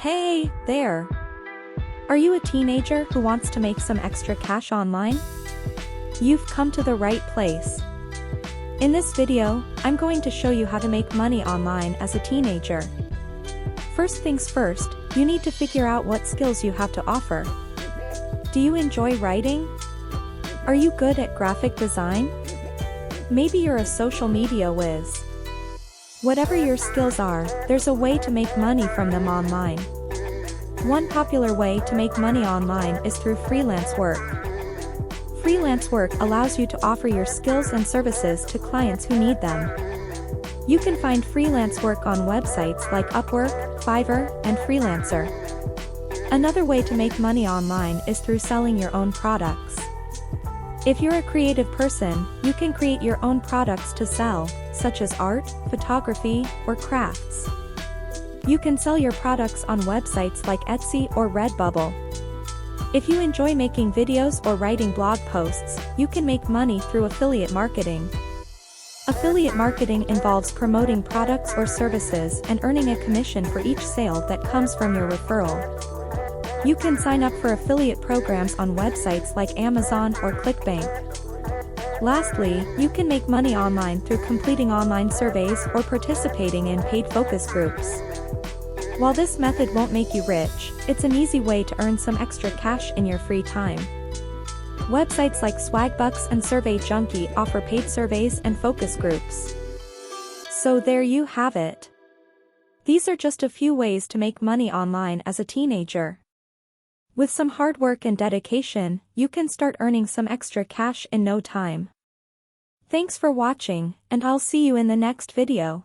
Hey, there! Are you a teenager who wants to make some extra cash online? You've come to the right place. In this video, I'm going to show you how to make money online as a teenager. First things first, you need to figure out what skills you have to offer. Do you enjoy writing? Are you good at graphic design? Maybe you're a social media whiz. Whatever your skills are, there's a way to make money from them online. One popular way to make money online is through freelance work. Freelance work allows you to offer your skills and services to clients who need them. You can find freelance work on websites like Upwork, Fiverr, and Freelancer. Another way to make money online is through selling your own products. If you're a creative person, you can create your own products to sell, such as art, photography, or crafts. You can sell your products on websites like Etsy or Redbubble. If you enjoy making videos or writing blog posts, you can make money through affiliate marketing. Affiliate marketing involves promoting products or services and earning a commission for each sale that comes from your referral. You can sign up for affiliate programs on websites like Amazon or ClickBank. Lastly, you can make money online through completing online surveys or participating in paid focus groups. While this method won't make you rich, it's an easy way to earn some extra cash in your free time. Websites like Swagbucks and Survey Junkie offer paid surveys and focus groups. So there you have it. These are just a few ways to make money online as a teenager. With some hard work and dedication, you can start earning some extra cash in no time. Thanks for watching, and I'll see you in the next video.